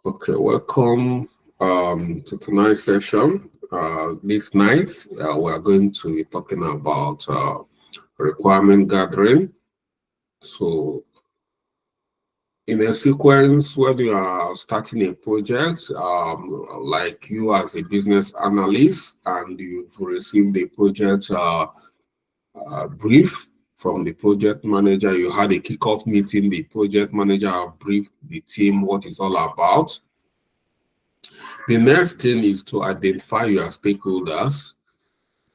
Okay, welcome to tonight's session. This night, we are going to be talking about requirement gathering. So, in a sequence, when you are starting a project, like you as a business analyst, and you've received a project brief from the project manager, you had a kickoff meeting, the project manager have briefed the team what it's all about. The next thing is to identify your stakeholders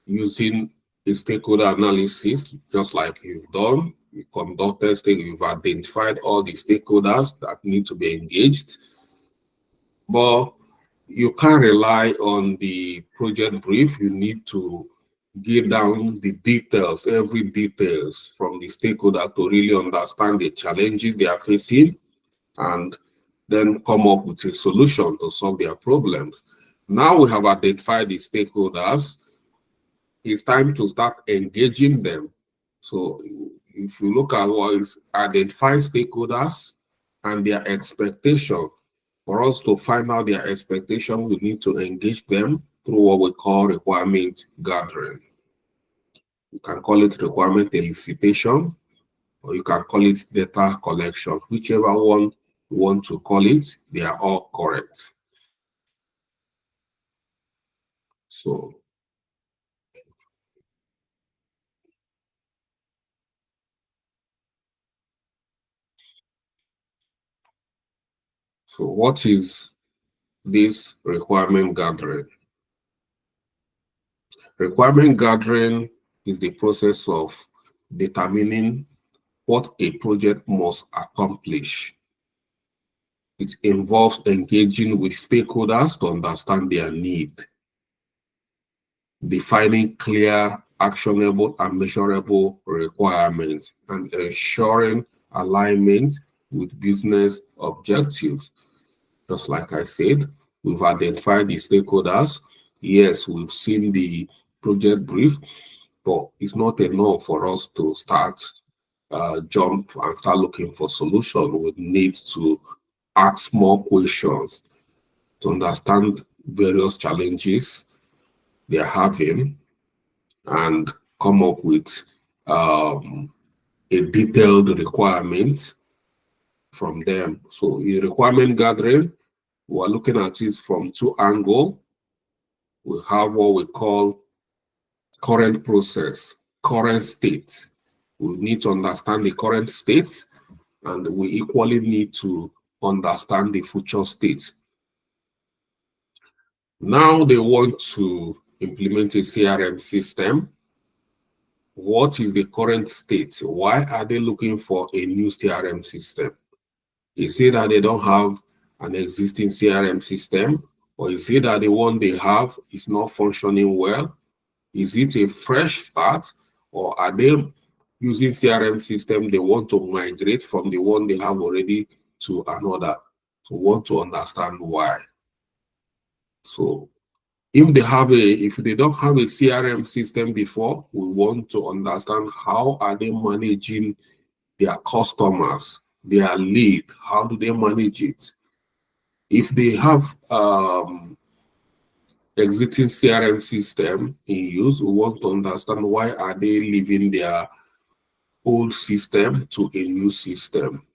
using a stakeholder analysis, just like you've done. You conducted, you've identified all the stakeholders that need to be engaged, but you can't rely on the project brief. You need to get down the details, every details from the stakeholder to really understand the challenges they are facing and then come up with a solution to solve their problems. Now we have identified the stakeholders. It's time to start engaging them. So if you look at what is identify stakeholders and their expectation, for us to find out their expectation, we need to engage them through what we call requirement gathering. You can call it requirement elicitation, or you can call it data collection. Whichever one you want to call it, they are all correct. So what is this requirement gathering? Requirement gathering is the process of determining what a project must accomplish. It involves engaging with stakeholders to understand their need, defining clear, actionable, and measurable requirements, and ensuring alignment with business objectives. Just like I said, we've identified the stakeholders. Yes, we've seen the project brief, but it's not enough for us to start jump and start looking for solutions. We need to ask more questions to understand various challenges they're having and come up with a detailed requirement from them. So in requirement gathering, we're looking at it from two angles. We have what we call current process, current state. We need to understand the current state, and we equally need to understand the future state. Now they want to implement a CRM system. What is the current state? Why are they looking for a new CRM system? Is it that they don't have an existing CRM system? Or is it that the one they have is not functioning well? Is it a fresh start? Or are they using CRM system they want to migrate from the one they have already to another? So want to understand why. So if they don't have a CRM system before, we want to understand how are they managing their customers, their lead, how do they manage it? If they have existing CRM system in use, we want to understand why are they leaving their old system to a new system.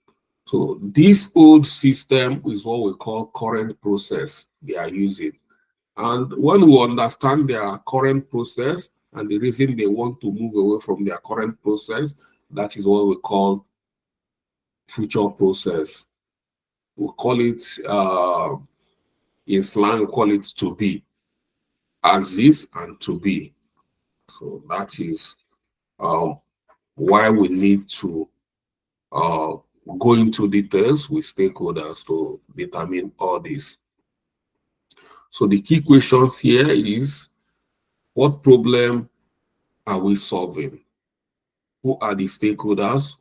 So this old system is what we call current process they are using. And when we understand their current process and the reason they want to move away from their current process, that is what we call future process. We call it, in slang, we call it to be, as is and to be. So that is why we need to go into details with stakeholders to determine all this. So the key question here is, what problem are we solving? Who are the stakeholders?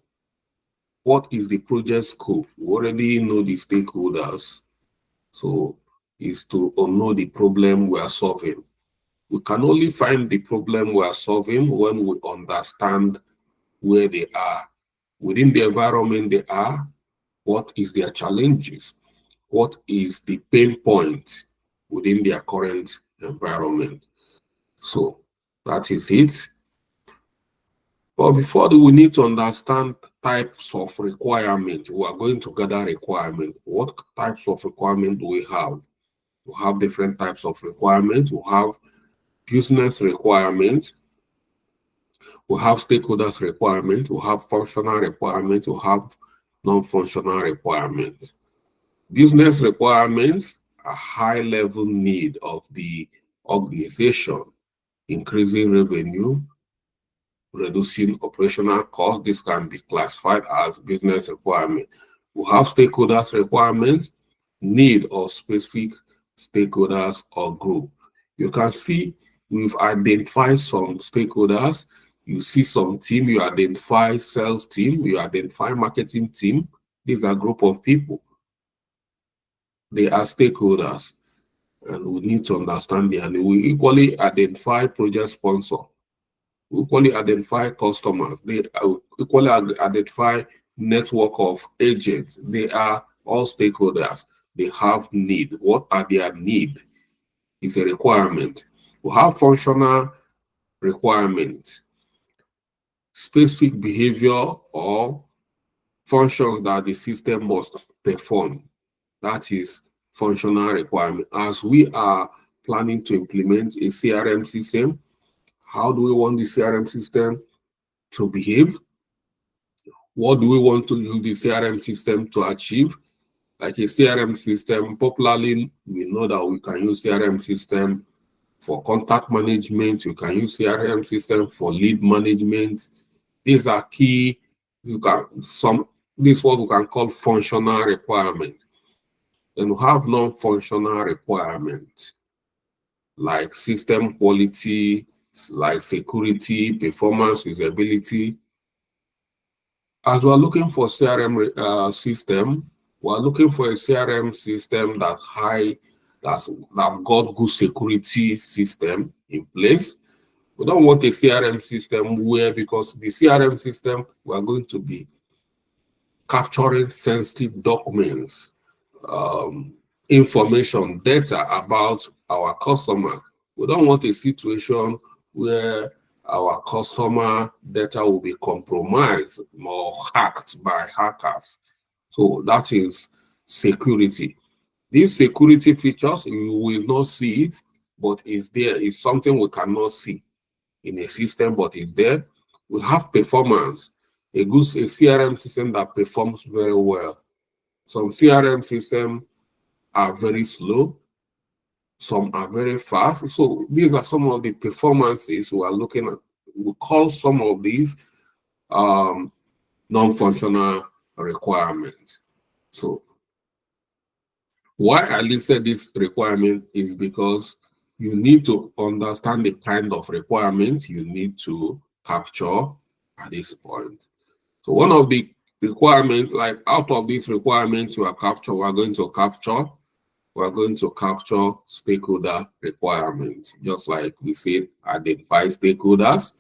What is the project scope? We already know the stakeholders. So is to know the problem we are solving. We can only find the problem we are solving when we understand where they are. Within the environment they are, what is their challenges? what is the pain point within their current environment. So that is it. But before that, we need to understand types of requirement. We are going to gather requirement. What types of requirement do we have? We have different types of requirements. We have business requirements. We have stakeholders requirements. We have functional requirements. We have non-functional requirements. Business requirements are high-level need of the organization, increasing revenue, reducing operational costs. This can be classified as business requirement. We have stakeholders requirements, need of specific stakeholders or group. You can see we've identified some stakeholders. You see some team, you identify sales team, you identify marketing team. These are a group of people. They are stakeholders, and we need to understand them. We equally identify project sponsor. We equally identify customers. They equally identify network of agents. They are all stakeholders. They have need. What are their need? Is a requirement. We have functional requirements, specific behavior or functions that the system must perform. That is functional requirement. As we are planning to implement a CRM system, how do we want the CRM system to behave? What do we want to use the CRM system to achieve? Like a CRM system, popularly, we know that we can use CRM system for contact management. You can use CRM system for lead management. These are key. This is what we can call functional requirement. Then we have non-functional requirements like system quality, like security, performance, usability. As we're looking for CRM system, we're looking for a CRM system that's got good security system in place. We don't want a CRM system where, because the CRM system, we're going to be capturing sensitive documents, information, data about our customers. We don't want a situation where our customer data will be compromised or hacked by hackers. So that is security. These security features, you will not see it, but it's there. It's something we cannot see in a system, but it's there. We have performance, a CRM system that performs very well. Some CRM systems are very slow, some are very fast. So these are some of the performances we are looking at. We call some of these non-functional requirements. So why I listed this requirement is because you need to understand the kind of requirements you need to capture at this point. So one of the requirements, like out of these requirements we are going to capture stakeholder requirements, just like we said, identify stakeholders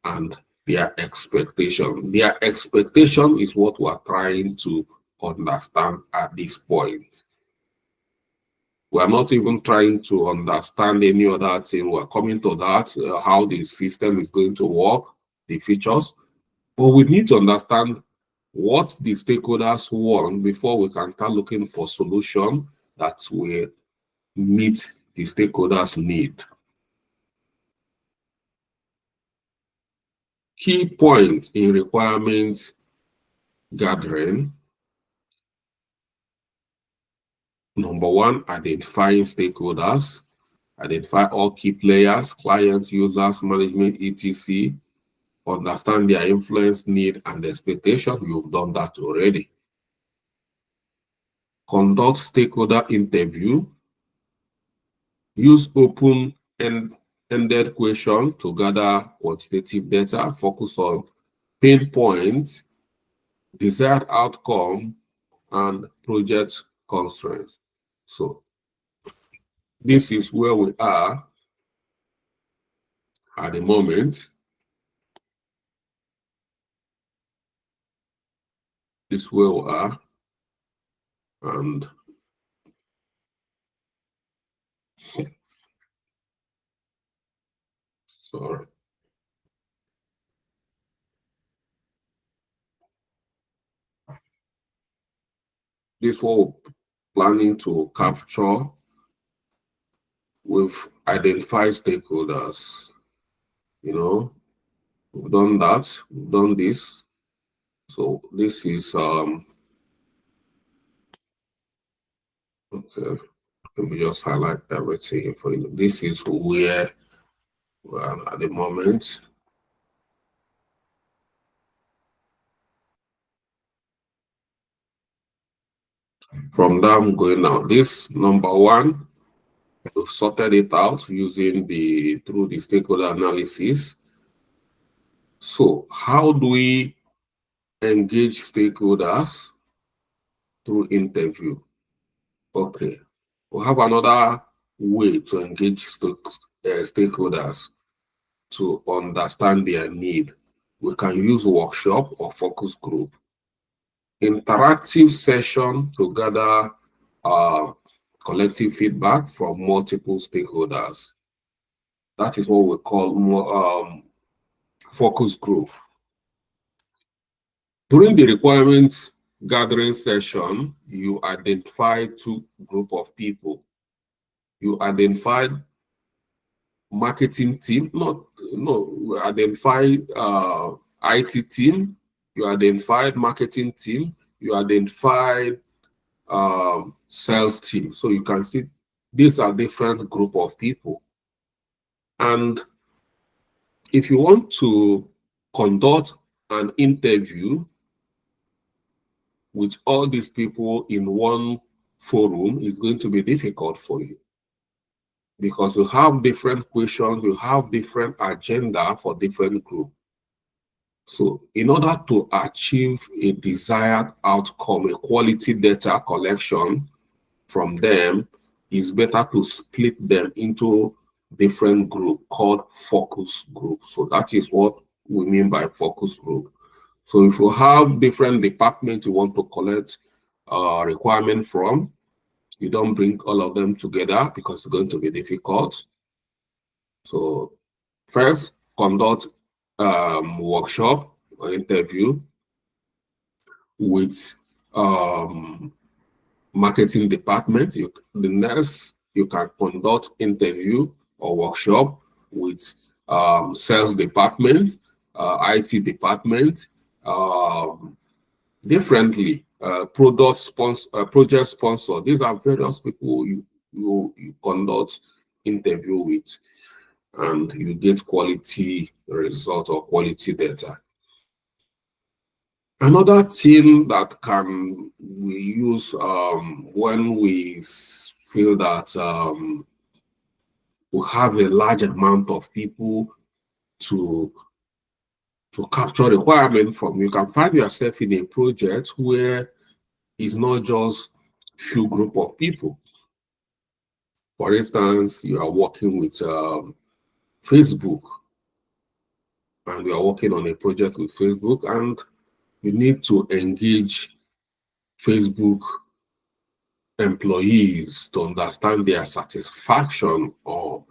and their expectation. Their expectation is what we are trying to understand at this point. We are not even trying to understand any other thing. We're coming to that, how the system is going to work, the features. But we need to understand what the stakeholders want before we can start looking for solutions that will meet the stakeholders' need. Key points in requirement gathering. Number one, identifying stakeholders. Identify all key players, clients, users, management, etc. Understand their influence, need, and expectation. You've done that already. Conduct stakeholder interview. Use open-ended questions to gather quantitative data. Focus on pain points, desired outcome, and project constraints. So this is where we are at the moment. This is where we are. And Sorry. This what we're planning to capture. We've identified stakeholders. We've done that. We've done this. So this is okay. Let me just highlight everything for you. This is where we are at the moment. From that, I'm going now. This number one, we've sorted it out using through the stakeholder analysis. So how do we engage stakeholders? Through interview. Okay. We have another way to engage stakeholders to understand their need. We can use workshop or focus group. Interactive session to gather collective feedback from multiple stakeholders. That is what we call focus group. During the requirements gathering session, you identify two group of people. You identified marketing team, we identify IT team, you identified marketing team, you identified sales team. So you can see these are different group of people. And if you want to conduct an interview with all these people in one forum, it's going to be difficult for you, because you have different questions, you have different agenda for different groups. So in order to achieve a desired outcome, a quality data collection from them, it's better to split them into different groups called focus group. So that is what we mean by focus group. So if you have different departments you want to collect requirement from, you don't bring all of them together because it's going to be difficult. So first, conduct workshop or interview with marketing department. The next, you can conduct interview or workshop with sales department, IT department, differently. Project sponsor. These are various people you conduct interview with, and you get quality result or quality data. Another thing that we use when we feel that we have a large amount of people to capture requirement from, you can find yourself in a project where it's not just few group of people. For instance, you are working with Facebook, and we are working on a project with Facebook, and you need to engage Facebook employees to understand their satisfaction or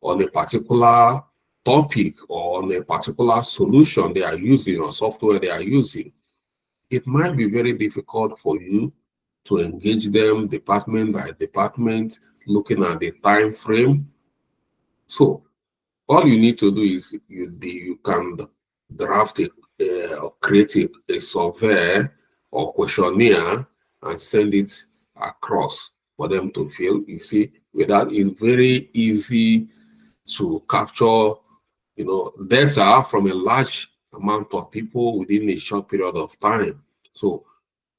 on a particular topic or on a particular solution they are using or software they are using. It might be very difficult for you to engage them department by department, looking at the time frame. So all you need to do is you can draft create a survey or questionnaire and send it across for them to fill. You see, with that, it's very easy to capture data from a large amount of people within a short period of time. So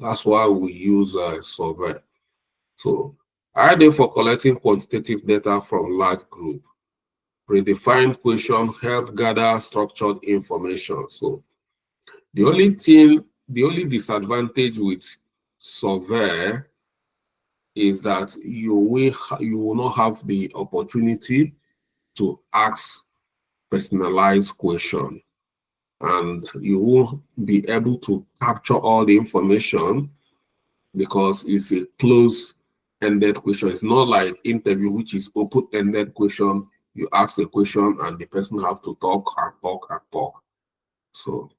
that's why we use a survey. So idea for collecting quantitative data from large group. Predefined question help gather structured information. So the only disadvantage with survey is that you will not have the opportunity to ask personalized question, and you won't be able to capture all the information because it's a closed-ended question. It's not like interview, which is open-ended question. You ask a question and the person have to talk and talk and talk. So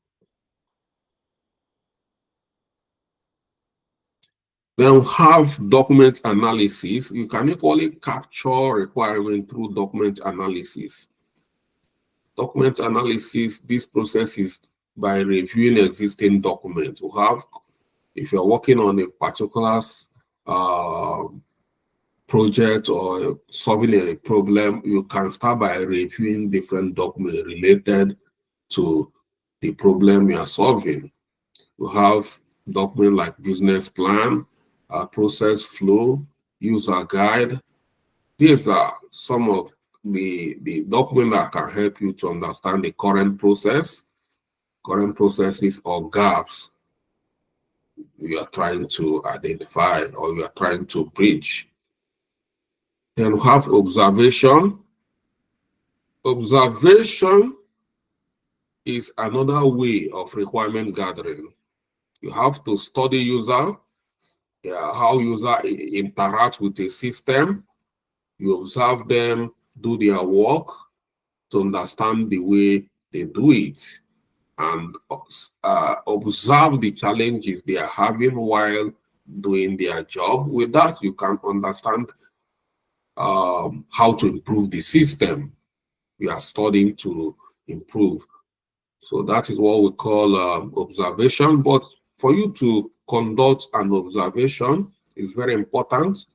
then we have document analysis. You can equally capture requirement through document analysis. Document analysis, this process is by reviewing existing documents. We have, if you're working on a particular project or solving a problem, you can start by reviewing different documents related to the problem you are solving. You have documents like business plan, process flow, user guide. These are some of the documents that can help you to understand the current process, current processes or gaps you are trying to identify or you are trying to bridge. Then we have observation. Observation is another way of requirement gathering. You have to study user, how user interact with the system. You observe them do their work to understand the way they do it, and observe the challenges they are having while doing their job. With that, you can understand how to improve the system you are studying to improve. So that is what we call observation. But for you to conduct an observation, it's very important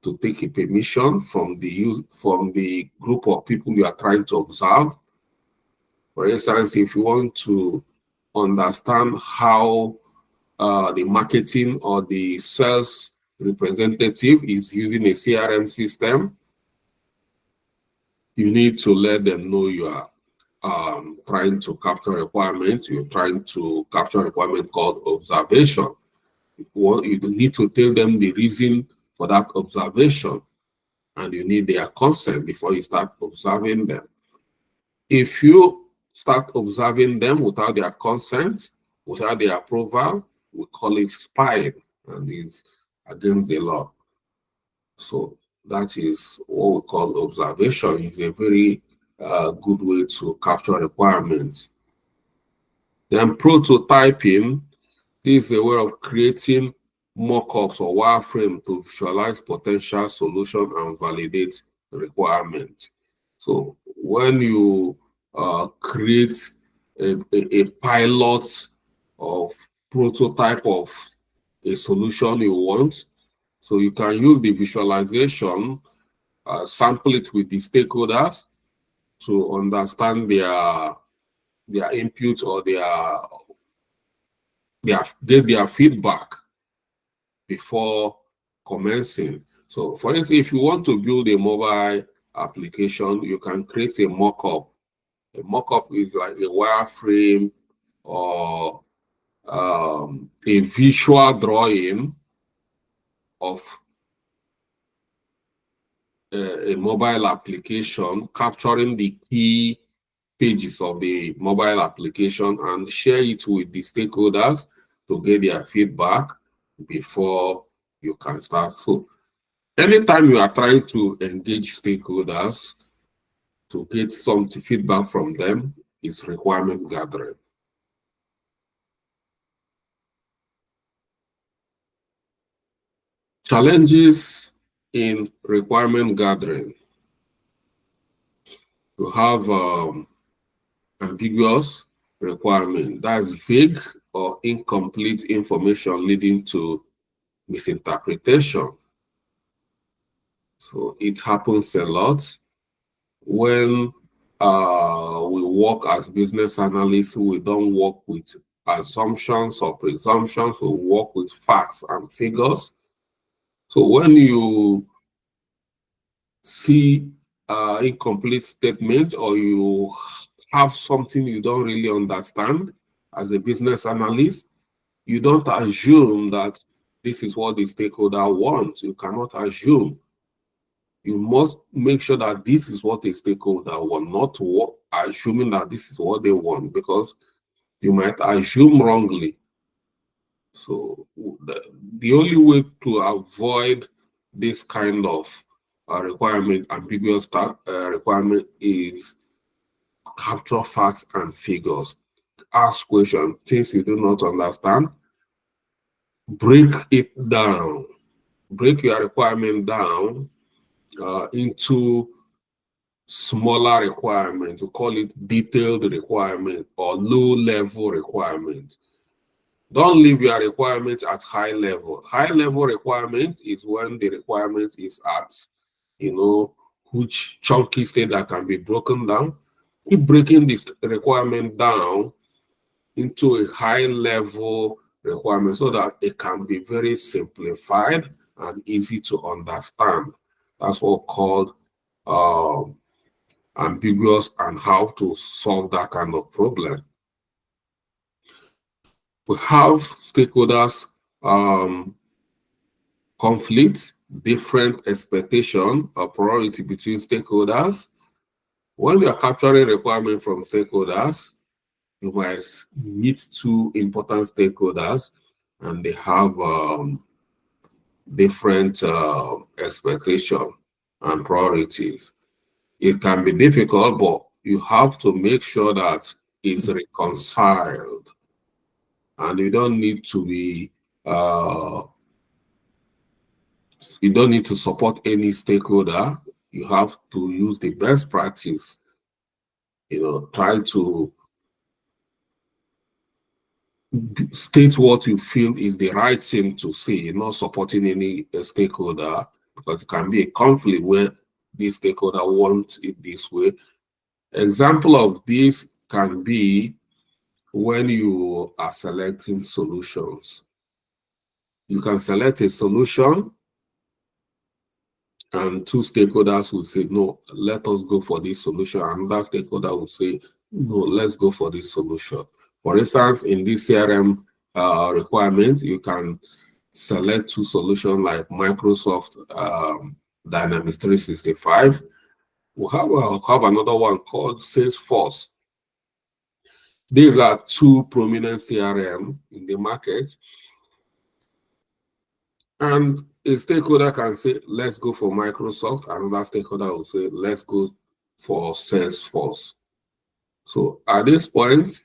to take a permission from the group of people you are trying to observe. For instance, if you want to understand how the marketing or the sales representative is using a CRM system, you need to let them know you are trying to capture requirements. You're trying to capture a requirement called observation. You need to tell them the reason for that observation, and you need their consent before you start observing them. If you start observing them without their consent, without their approval, we call it spying, and it's against the law. So that is what we call observation. It's a very good way to capture requirements. Then prototyping, this is a way of creating mock-ups or wireframe to visualize potential solution and validate requirements. So when you create a pilot of prototype of a solution you want, so you can use the visualization, sample it with the stakeholders to understand their input or get their feedback before commencing. So for instance, if you want to build a mobile application, you can create a mock-up. A mock-up is like a wireframe or a visual drawing of a mobile application, capturing the key pages of the mobile application and share it with the stakeholders to get their feedback before you can start. So anytime you are trying to engage stakeholders to get some feedback from them, is requirement gathering. Challenges in requirement gathering. You have ambiguous requirement. That's vague or incomplete information leading to misinterpretation. So it happens a lot when we work as business analysts. We don't work with assumptions or presumptions. We work with facts and figures. So when you see incomplete statement or you have something you don't really understand as a business analyst, you don't assume that this is what the stakeholder wants. You cannot assume. You must make sure that this is what the stakeholder wants, not assuming that this is what they want, because you might assume wrongly. So the only way to avoid this kind of requirement, ambiguous requirement is capture facts and figures. Ask questions, things you do not understand. Break it down. Break your requirement down into smaller requirements. We call it detailed requirement or low-level requirement. Don't leave your requirement at high level. High level requirement is when the requirement is at, huge chunky state that can be broken down. Keep breaking this requirement down into a high level requirement so that it can be very simplified and easy to understand. That's what called ambiguous and how to solve that kind of problem. We have stakeholders conflict, different expectation or priority between stakeholders. When we are capturing requirements from stakeholders, you might meet two important stakeholders and they have different expectation and priorities. It can be difficult, but you have to make sure that it's reconciled. And you don't need to be, you don't need to support any stakeholder. You have to use the best practice. Try to state what you feel is the right thing to say, not supporting any stakeholder, because it can be a conflict where the stakeholder wants it this way. Example of this can be when you are selecting solutions. You can select a solution and two stakeholders will say, no, let us go for this solution. Another stakeholder will say, no, let's go for this solution. For instance, in this CRM requirement, you can select two solutions like Microsoft Dynamics 365. We have another one called Salesforce. These are two prominent CRM in the market. And a stakeholder can say, let's go for Microsoft. Another stakeholder will say, let's go for Salesforce. So at this point,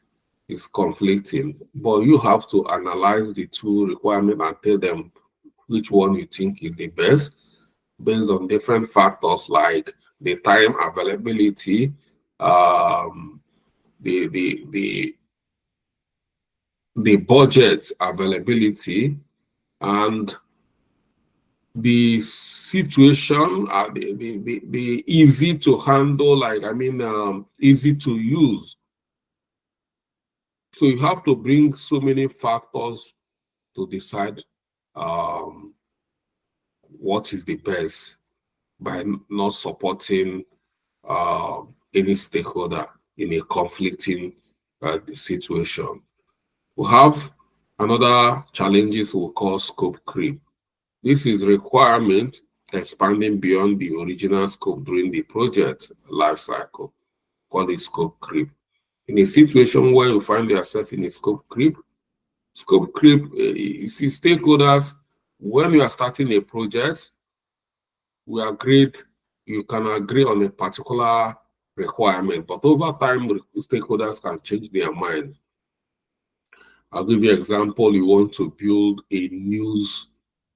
it's conflicting, but you have to analyze the two requirements and tell them which one you think is the best based on different factors like the time availability, the budget availability, and the situation, the easy to handle, easy to use. So you have to bring so many factors to decide what is the best by not supporting any stakeholder in a conflicting situation. We have another challenges we call scope creep. This is requirement expanding beyond the original scope during the project lifecycle, called it scope creep. In a situation where you find yourself in a scope creep, you see stakeholders, when you are starting a project, you can agree on a particular requirement, but over time, stakeholders can change their mind. I'll give you an example. You want to build a news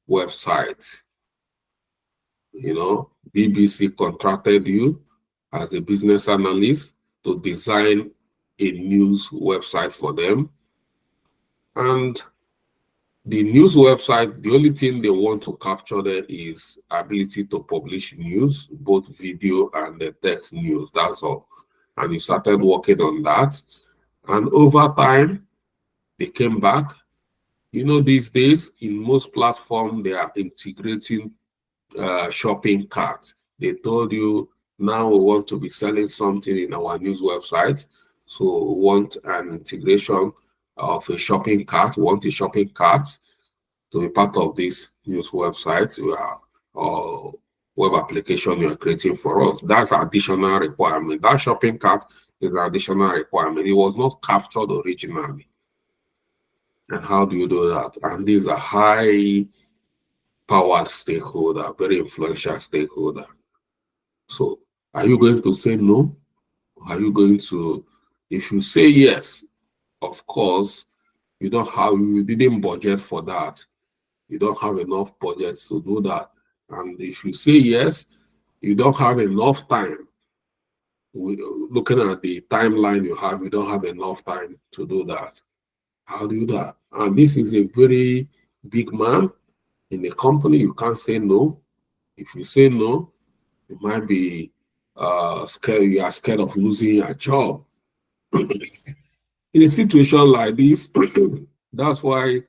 website. BBC contracted you as a business analyst to design a news website for them. And the news website, the only thing they want to capture there is ability to publish news, both video and the text news. That's all. And you started working on that. And over time, they came back. These days, in most platforms, they are integrating shopping carts. They told you, now we want to be selling something in our news website. So we want an integration of a shopping cart. We want a shopping cart to be part of this news website or web application you are creating for us. That's an additional requirement. That shopping cart is an additional requirement. It was not captured originally. And how do you do that? And these are high-powered stakeholder, very influential stakeholder. So are you going to say no? Are you going to, if you say yes, of course, you didn't budget for that. You don't have enough budget to do that. And if you say yes, you don't have enough time. Looking at the timeline you don't have enough time to do that. How do you do that? And this is a very big man in a company. You can't say no. If you say no, you might be scared. You are scared of losing your job. In a situation like this, that's why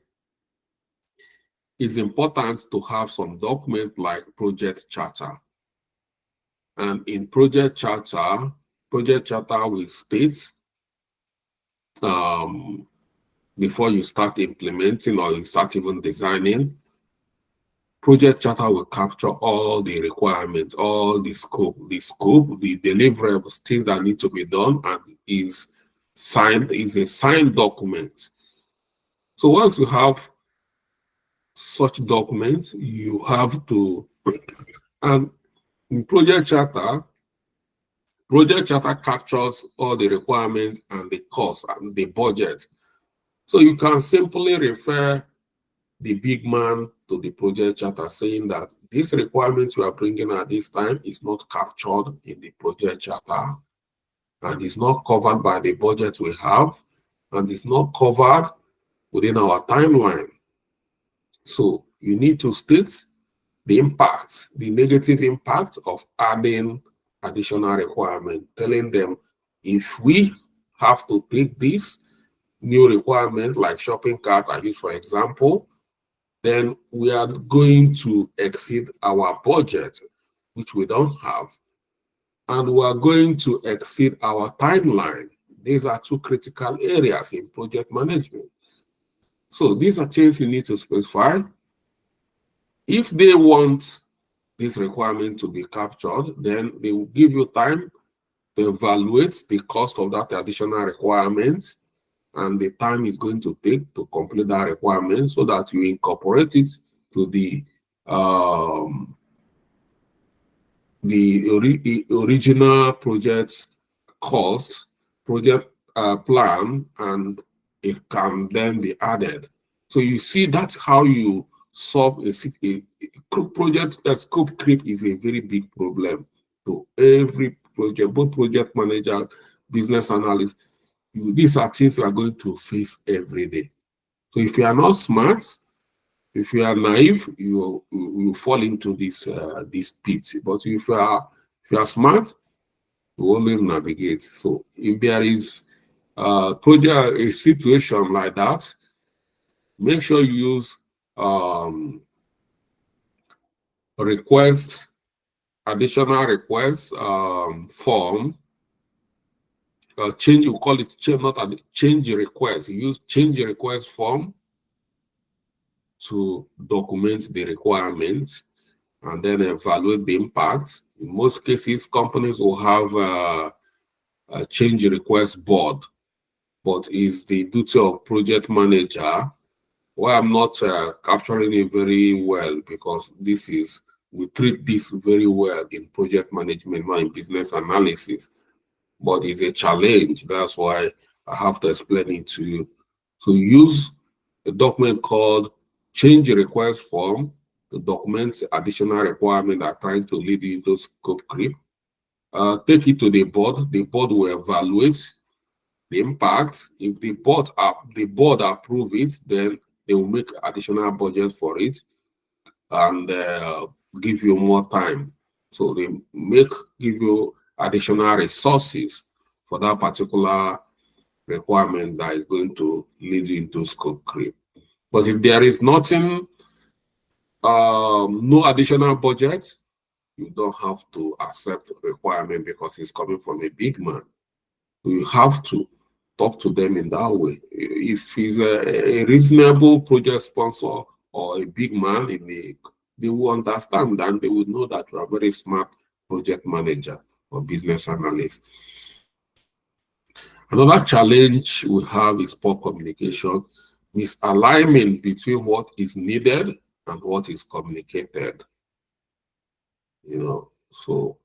it's important to have some document like project charter. And in project charter will state before you start implementing or you start even designing, project charter will capture all the requirements, all the scope, the deliverables, things that need to be done, and is a signed document. So once you have such documents, you have to, and in project charter captures all the requirements and the cost and the budget. So you can simply refer the big man to the project charter saying that these requirements we are bringing at this time is not captured in the project charter and is not covered by the budget we have and is not covered within our timeline. So you need to state the impact, the negative impact of adding additional requirement, telling them if we have to take this new requirement like shopping cart I use for example, then we are going to exceed our budget, which we don't have, and we are going to exceed our timeline. These are two critical areas in project management. So these are things you need to specify. If they want this requirement to be captured, then they will give you time to evaluate the cost of that additional requirement and the time it's going to take to complete that requirement so that you incorporate it to the original project cost, project plan, and it can then be added. So you see that's how you solve a project. Scope creep is a very big problem to every project, both project manager, business analyst. These are things you are going to face every day. So if you are not smart, if you are naive, you fall into this pit. But if you are smart, you always navigate. So if there is a situation like that, make sure you use additional request form. Change, you call it change, not a change request. You use change request form to document the requirements and then evaluate the impact. In most cases, companies will have a change request board, but it's the duty of project manager. Why I'm not capturing it very well, because we treat this very well in project management, not in business analysis, but it's a challenge. That's why I have to explain it to you. So use a document called change request form to document additional requirement that are trying to lead you into scope creep. Take it to the board. The board will evaluate the impact. If the board approve it, then they will make additional budget for it and give you more time. So they give you additional resources for that particular requirement that is going to lead you into scope creep. But if there is nothing, no additional budget, you don't have to accept the requirement because it's coming from a big man. So you have to talk to them in that way. If he's a reasonable project sponsor or a big man, they will understand and they will know that you are a very smart project manager or business analyst. Another challenge we have is poor communication, misalignment between what is needed and what is communicated. So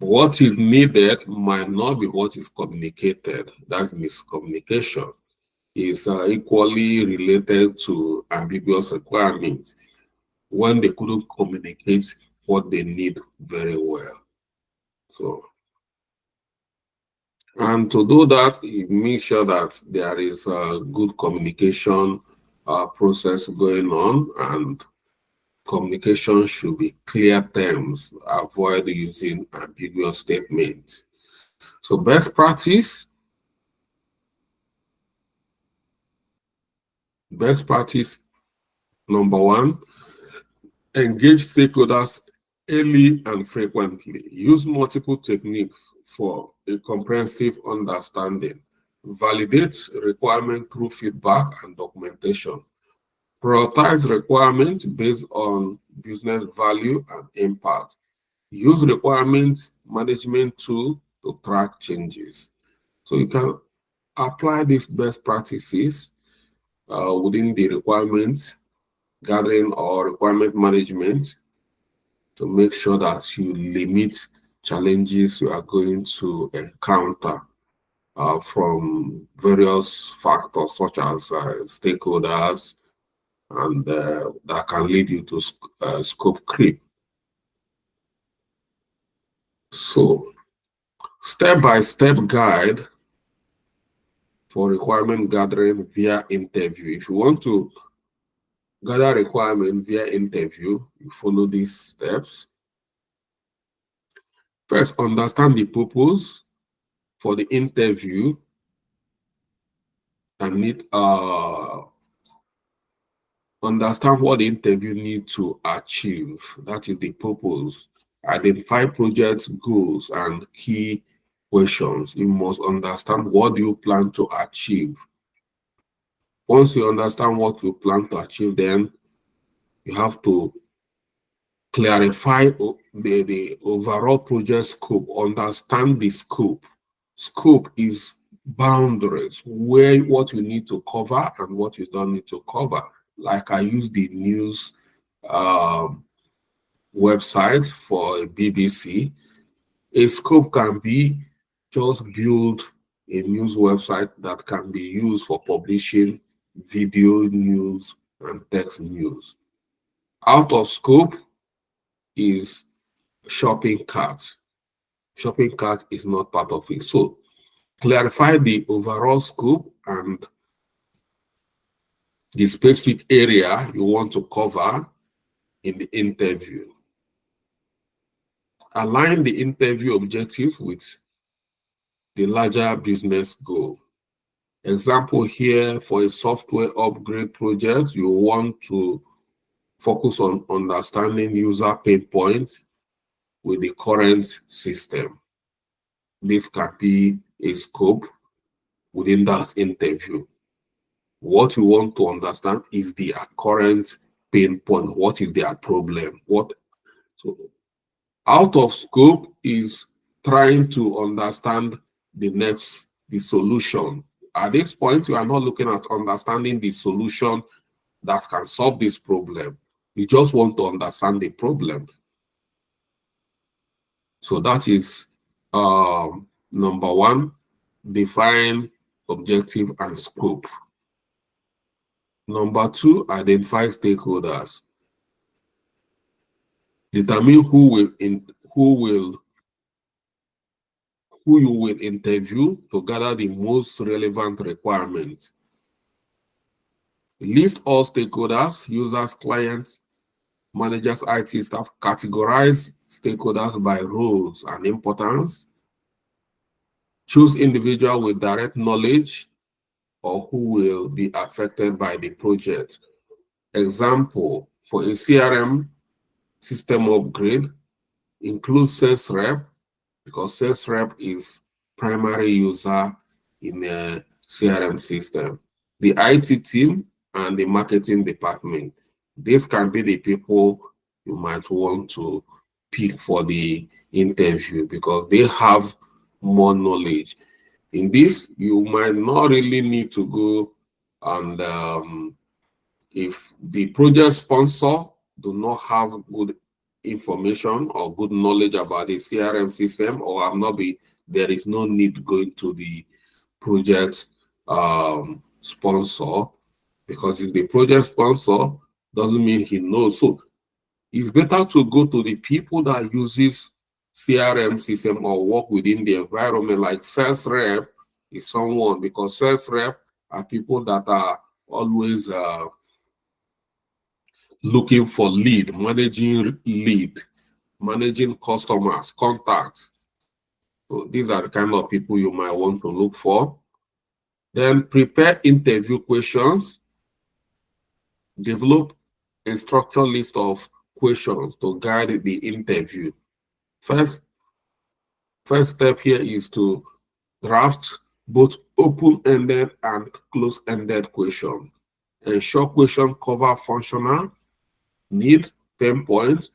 What is needed might not be what is communicated. That's miscommunication. Is equally related to ambiguous requirements when they couldn't communicate what they need very well. So, and to do that, you make sure that there is a good communication process going on, and communication should be clear terms. Avoid using ambiguous statements. So, best practice number one, engage stakeholders early and frequently. Use multiple techniques for a comprehensive understanding. Validate requirements through feedback and documentation. Prioritize requirements based on business value and impact. Use requirement management tool to track changes. So you can apply these best practices within the requirements gathering or requirement management to make sure that you limit challenges you are going to encounter from various factors such as stakeholders, and that can lead you to scope creep. So, step-by-step guide for requirement gathering via interview. If you want to gather requirement via interview, you follow these steps. First, understand the purpose for the interview and understand what the interview needs to achieve. That is the purpose. Identify project goals and key questions. You must understand what you plan to achieve. Once you understand what you plan to achieve, then you have to clarify the overall project scope. Understand the scope. Scope is boundaries, where what you need to cover and what you don't need to cover. Like I use the news website for BBC. A scope can be just build a news website that can be used for publishing video news and text news. Out of scope is shopping cart. Shopping cart is not part of it. So clarify the overall scope and the specific area you want to cover in the interview. Align the interview objectives with the larger business goal. Example here, for a software upgrade project, you want to focus on understanding user pain points with the current system. This can be a scope within that interview. What you want to understand is the current pain point. What is their problem? So out of scope is trying to understand the solution. At this point, you are not looking at understanding the solution that can solve this problem. You just want to understand the problem. So that is number one, define objective and scope. Number two, identify stakeholders. Determine who you will interview to gather the most relevant requirements. List all stakeholders, users, clients, managers, IT staff. Categorize stakeholders by roles and importance. Choose individuals with direct knowledge or who will be affected by the project. Example, for a CRM system upgrade, include sales rep, because sales rep is primary user in a CRM system. The IT team and the marketing department. These can be the people you might want to pick for the interview because they have more knowledge. In this, you might not really need to go and if the project sponsor do not have good information or good knowledge about the CRM system, or I'm not be, there is no need going to the project sponsor, because it's the project sponsor doesn't mean he knows. So it's better to go to the people that uses CRM system or work within the environment. Like sales rep is someone, because sales rep are people that are always looking for lead, managing customers, contacts. So these are the kind of people you might want to look for. Then prepare interview questions. Develop a structured list of questions to guide the interview. First step here is to draft both open-ended and close-ended questions. Ensure question cover functional, need, pain points,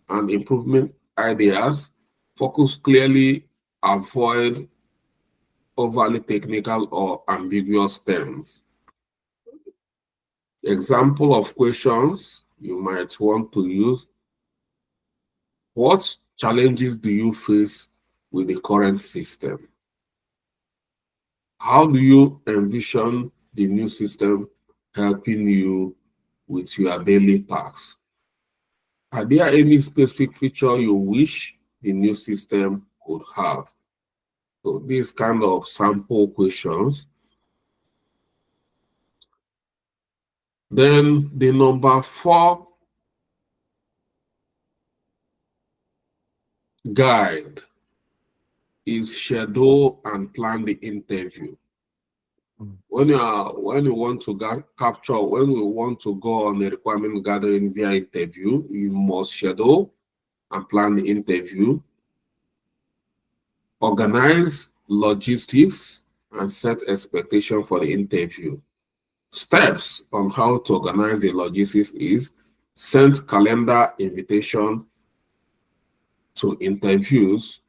and improvement ideas. Focus clearly, avoid overly technical or ambiguous terms. Example of questions you might want to use: what challenges do you face with the current system? How do you envision the new system helping you with your daily tasks? Are there any specific feature you wish the new system could have? So these kind of sample questions. Then the number 4 guide is schedule and plan the interview. When you want to capture, when we want to go on a requirement gathering via interview, you must schedule and plan the interview, organize logistics, and set expectation for the interview. Steps on how to organize the logistics is: send calendar invitation to interviews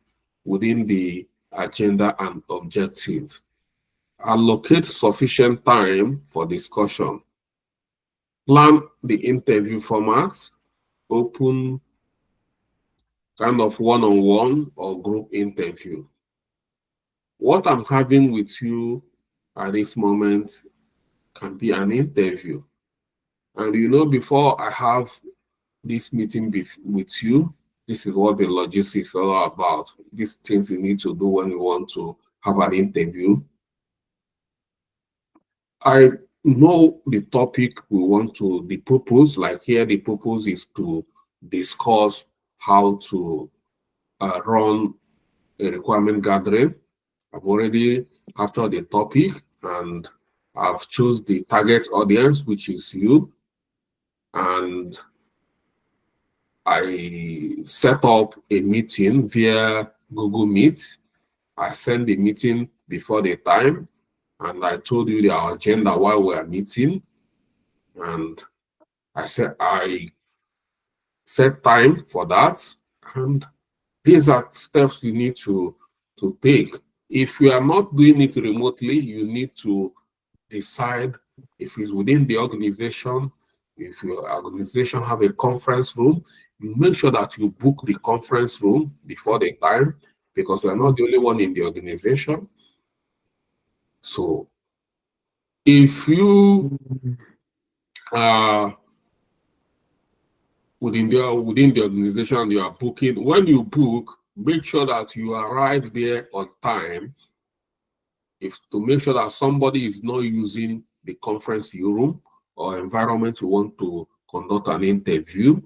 within the agenda and objective. Allocate sufficient time for discussion. Plan the interview formats: open, kind of one-on-one, or group interview. What I'm having with you at this moment can be an interview. And you know, before I have this meeting with you, this is what the logistics are all about. These things you need to do when you want to have an interview. I know the topic we want to, the purpose, like here, the purpose is to discuss how to run a requirement gathering. I've already captured the topic and I've chosen the target audience, which is you. And I set up a meeting via Google Meet. I sent the meeting before the time, and I told you the agenda while we are meeting. And I set time for that. And these are steps you need to take. If you are not doing it remotely, you need to decide if it's within the organization. If your organization have a conference room, you make sure that you book the conference room before the time, because we are not the only one in the organization. So if you are within the organization, you are booking, when you book, make sure that you arrive there on time, to make sure that somebody is not using the conference room or environment you want to conduct an interview,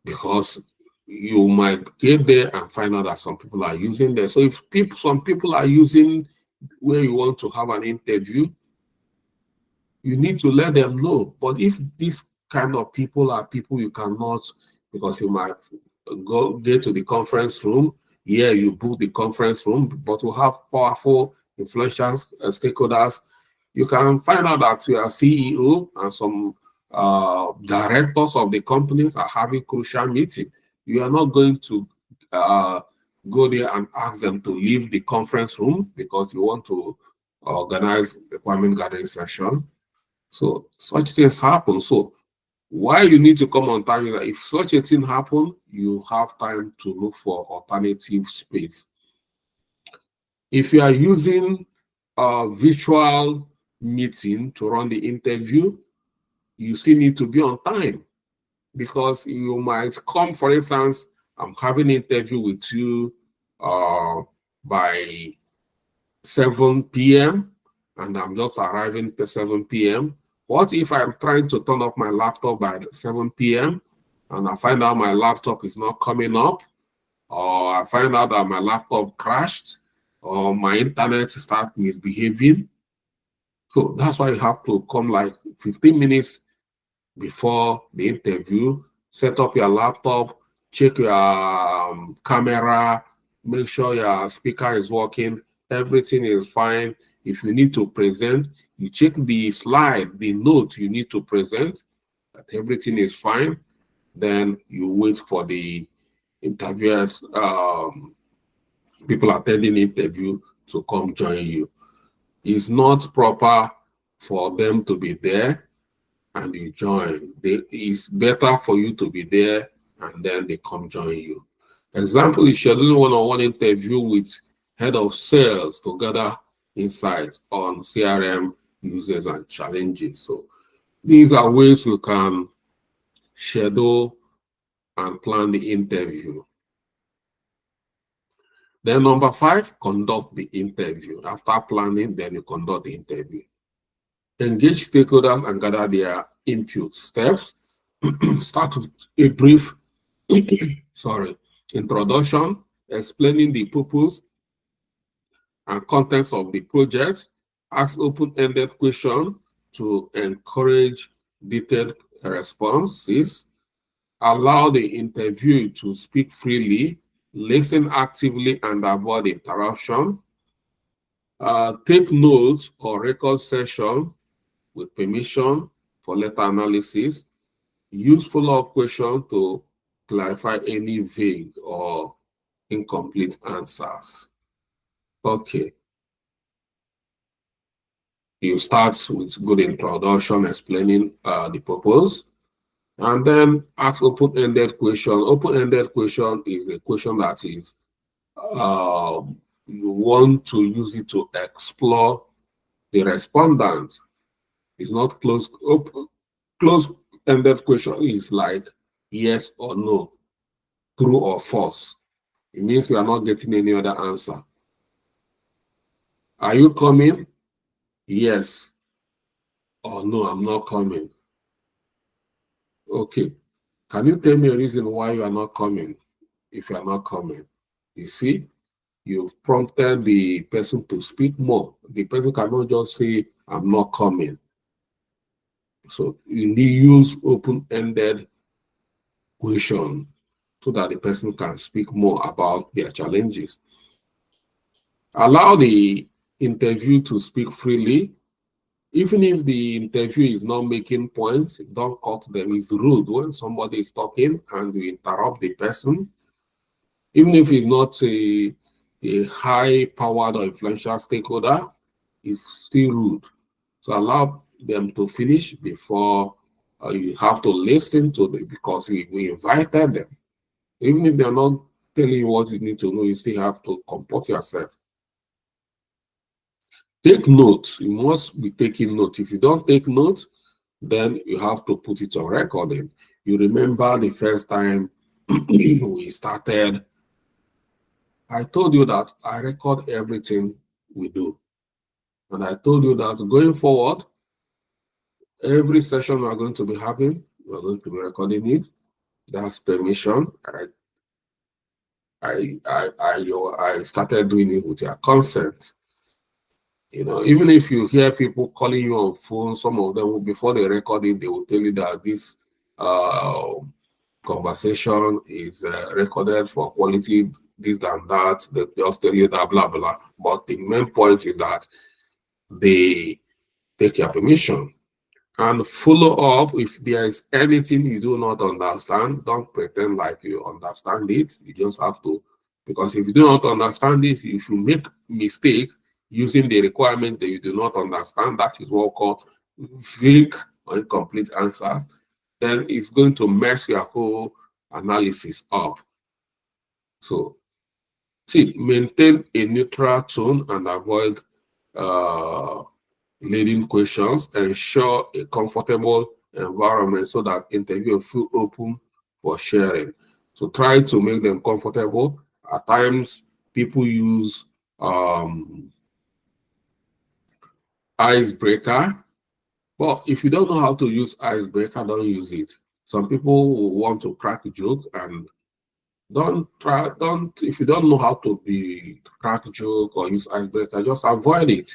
because you might get there and find out that some people are using there. So if some people are using where you want to have an interview, you need to let them know. But if these kind of people are people you cannot, because you might get to the conference room, you book the conference room, but you have powerful influential stakeholders. You can find out that your CEO and some directors of the companies are having crucial meeting. You are not going to go there and ask them to leave the conference room because you want to organize requirement gathering session. So such things happen. So Why you need to come on time is that if such a thing happen, you have time to look for alternative space. If you are using a virtual meeting to run the interview, you still need to be on time, because you might come, for instance, I'm having an interview with you by 7 p.m. and I'm just arriving at 7 p.m. What if I'm trying to turn off my laptop by 7 p.m. and I find out my laptop is not coming up, or I find out that my laptop crashed, or my internet start misbehaving? So that's why you have to come like 15 minutes before the interview, set up your laptop, check your camera, make sure your speaker is working, everything is fine. If you need to present, you check the slide, the note you need to present, that everything is fine. Then you wait for the interviewers, people attending the interview to come join you. It's not proper for them to be there and you join. It's better for you to be there and then they come join you. Example is scheduling one-on-one interview with head of sales to gather insights on CRM users and challenges. So these are ways we can schedule and plan the interview. Then number 5, conduct the interview. After planning, then you conduct the interview. Engage stakeholders and gather their input. Steps: start with a brief introduction, explaining the purpose and contents of the project. Ask open-ended questions to encourage detailed responses. Allow the interviewee to speak freely, listen actively, and avoid interruption. Take notes or record session with permission for later analysis. Use follow-up questions to clarify any vague or incomplete answers. Okay. You start with good introduction, explaining the purpose, and then ask open-ended question. Open-ended question is a question that is you want to use it to explore the respondent. It's not closed. Closed-ended question is like yes or no, true or false. It means we are not getting any other answer. Are you coming? Yes or no, I'm not coming. Okay. Can you tell me a reason why you are not coming if you are not coming? You see, you've prompted the person to speak more. The person cannot just say, I'm not coming. So you need to use open-ended question so that the person can speak more about their challenges. Allow the interview to speak freely. Even if the interview is not making points, don't cut them. It's rude when somebody is talking and you interrupt the person. Even if it's not a high-powered or influential stakeholder, it's still rude. So allow them to finish before you have to listen to them, because we invited them. Even if they're not telling you what you need to know, you still have to comport yourself. Take notes. You must be taking notes. If you don't take notes, then you have to put it on recording. You remember the first time we started, I told you that I record everything we do. And I told you that going forward, every session we are going to be having, we're going to be recording it. That's permission. I started doing it with your consent. You know, even if you hear people calling you on phone, some of them, before they record it, they will tell you that this conversation is recorded for quality, this and that. They just tell you that, blah, blah. But the main point is that they take your permission. And follow up. If there is anything you do not understand, don't pretend like you understand it. You just have to, because if you do not understand it, if you make mistake using the requirement that you do not understand, that is what we call vague or incomplete answers, then it's going to mess your whole analysis up. So, see, maintain a neutral tone and avoid leading questions. Ensure a comfortable environment so that interviewers feel open for sharing. So try to make them comfortable. At times, people use icebreaker, but if you don't know how to use icebreaker, don't use it. Some people want to crack a joke, and if you don't know how to crack a joke or use icebreaker, just avoid it.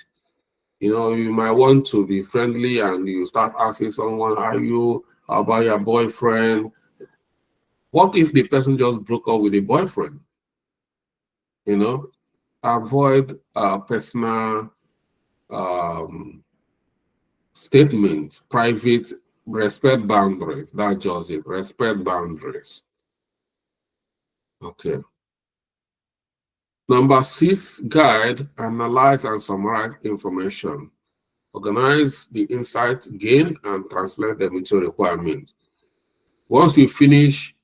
You know, you might want to be friendly and you start asking someone, how about your boyfriend? What if the person just broke up with a boyfriend? You know, avoid personal statement, private, respect boundaries. That's just it. Respect boundaries. Okay. Number 6, guide, analyze, and summarize information. Organize the insights gained and translate them into requirements. Once you finish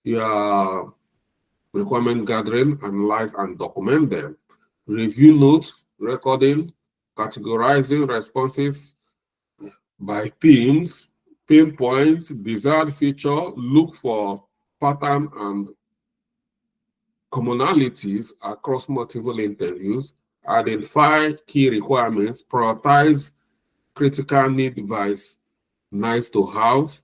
your requirement gathering, analyze and document them. Review notes, recording, categorizing responses by themes, pinpoint, desired feature, look for pattern and commonalities across multiple interviews, identify key requirements, prioritize critical need device, nice to have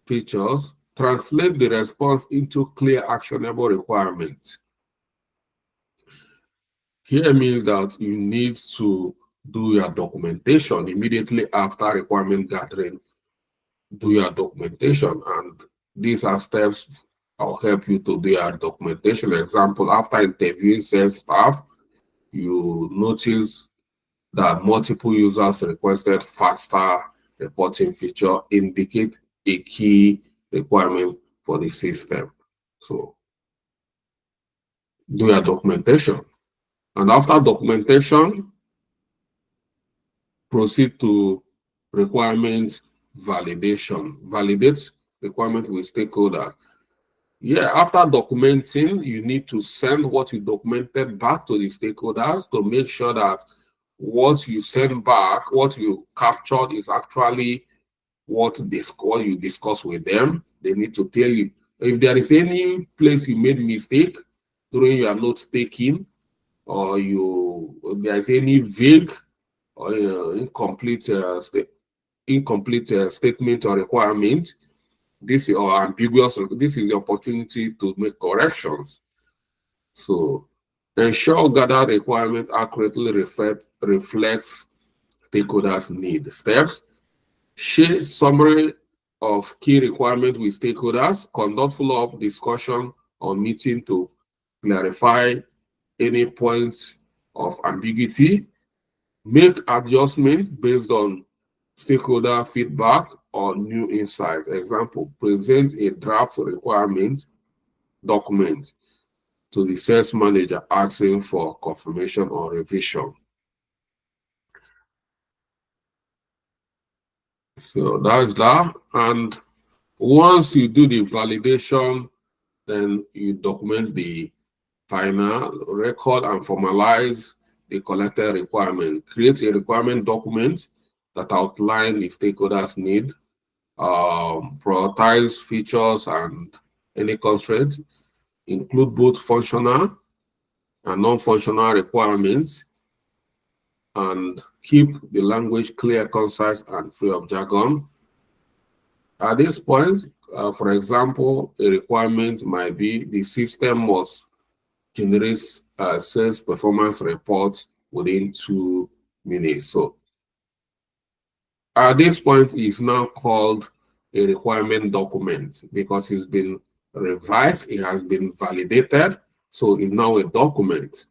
features, translate the response into clear actionable requirements. Here means that you need to do your documentation immediately after requirement gathering. Do your documentation, and these are steps I'll help you to do your documentation. Example, after interviewing sales staff, you notice that multiple users requested faster reporting feature, indicate a key requirement for the system. So do your documentation. And after documentation, proceed to requirements validation. Validate requirement with stakeholders. Yeah, after documenting, you need to send what you documented back to the stakeholders to make sure that what you send back, what you captured is actually what you discuss with them. They need to tell you. If there is any place you made mistake during your note taking, or there is any vague or incomplete statement or requirement, this or ambiguous, this is the opportunity to make corrections. So ensure gather requirement accurately reflects stakeholders' need. Steps: share summary of key requirements with stakeholders, conduct follow-up discussion on meeting to clarify any points of ambiguity, make adjustment based on stakeholder feedback or new insights. Example, present a draft requirement document to the sales manager asking for confirmation or revision. So that's that. And once you do the validation, then you document the final record and formalize the collected requirement. Create a requirement document that outline the stakeholders' need, prioritize features and any constraints, include both functional and non-functional requirements, and keep the language clear, concise, and free of jargon. At this point, for example, a requirement might be the system must generate sales performance report within 2 minutes. So at this point, it's now called a requirement document because it's been revised, it has been validated, so it's now a document.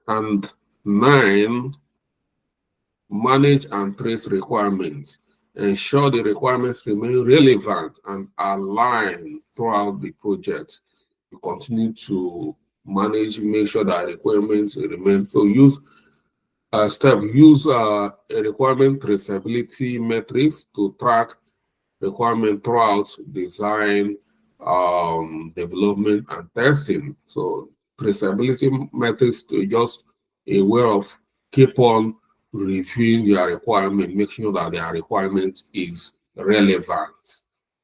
And 9, manage and trace requirements. Ensure the requirements remain relevant and aligned throughout the project. You continue to manage, make sure that requirements remain. So use a requirement traceability metrics to track requirement throughout design, development, and testing. So traceability methods to just a way of keep on reviewing their requirement, make sure that their requirement is relevant,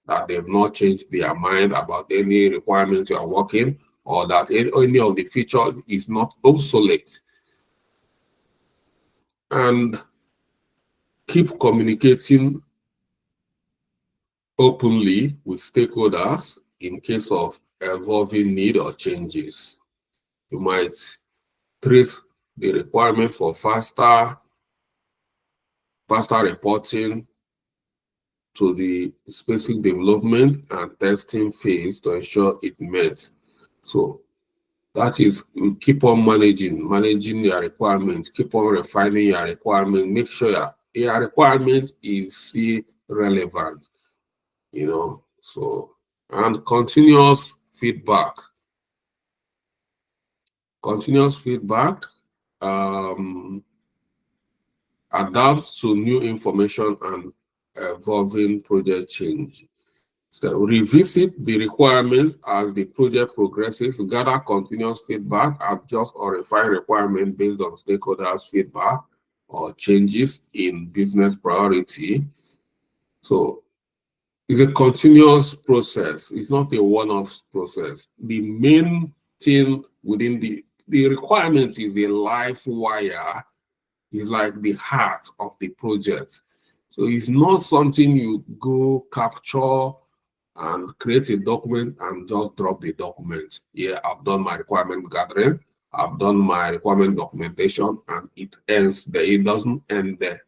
that they've not changed their mind about any requirement you are working, or that any of the feature is not obsolete. And keep communicating openly with stakeholders in case of evolving need or changes. You might trace the requirement for faster reporting to the specific development and testing phase to ensure it met. So that is, you keep on managing your requirements, keep on refining your requirement, make sure your requirement is still relevant, you know. So, and continuous feedback. Adapt to new information and evolving project change. So revisit the requirement as the project progresses, gather continuous feedback, adjust or refine requirements based on stakeholders' feedback or changes in business priority. So it's a continuous process. It's not a one-off process. The main thing within the requirement is the live wire, is like the heart of the project. So it's not something you go capture and create a document and just drop the document. Yeah, I've done my requirement gathering, I've done my requirement documentation, and it ends there. It doesn't end there.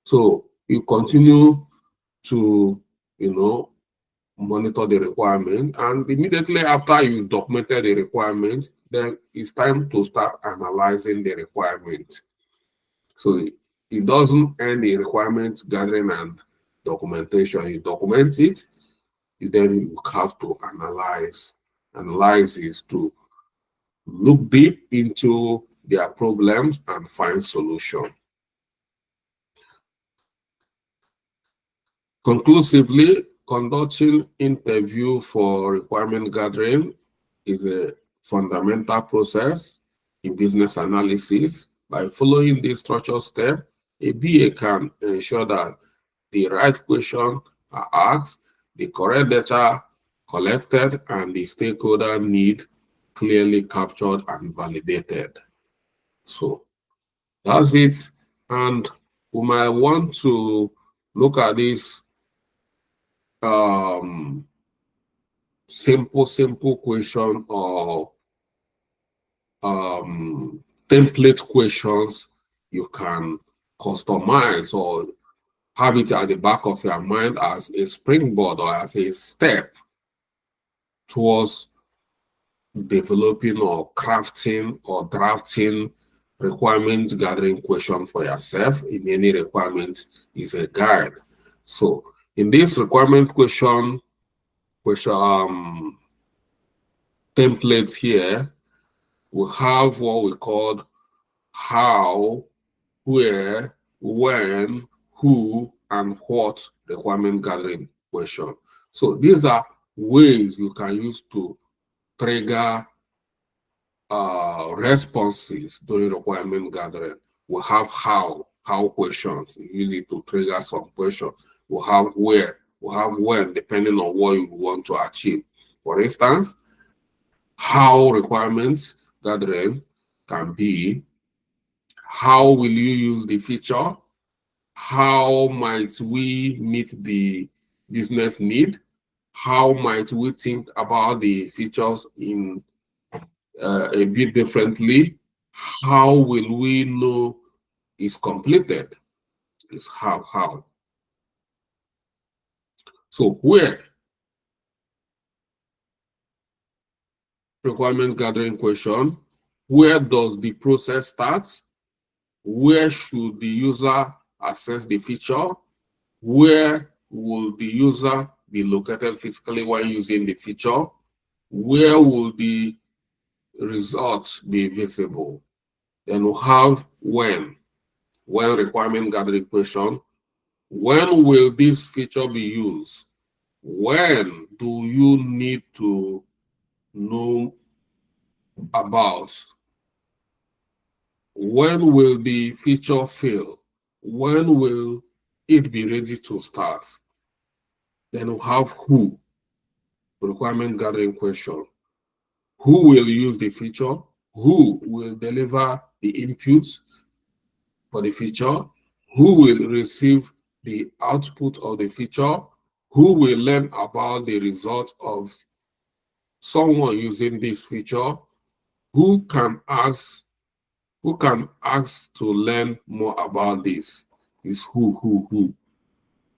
So you continue to, monitor the requirement, and immediately after you documented the requirement, then it's time to start analyzing the requirement. So it doesn't end in requirements gathering and documentation. You document it, then you have to analyze. Analyze is to look deep into their problems and find solution. Conclusively, conducting interview for requirement gathering is a fundamental process in business analysis. By following this structured step, a BA can ensure that the right questions are asked, the correct data collected, and the stakeholder need clearly captured and validated. So that's it. And we might want to look at this simple question or template questions you can customize or have it at the back of your mind as a springboard or as a step towards developing or crafting or drafting requirement gathering question for yourself. In any requirement is a guide. So in this requirement question template here, we have what we call how, where, when, who, and what requirement gathering question. So these are ways you can use to trigger responses during requirement gathering. We have how questions, you use it to trigger some questions. We have where, we have when, depending on what you want to achieve. For instance, how requirements gathering can be: how will you use the feature? How might we meet the business need? How might we think about the features in a bit differently? How will we know it's completed? Is how. So where? Requirement gathering question. Where does the process start? Where should the user access the feature? Where will the user be located physically while using the feature? Where will the results be visible? Then we have when requirement gathering question. When will this feature be used? When do you need to know about? When will the feature fail? When will it be ready to start? Then we have who, requirement gathering question. Who will use the feature? Who will deliver the inputs for the feature? Who will receive the output of the feature? Who will learn about the result of someone using this feature? Who can ask to learn more about this? Is who.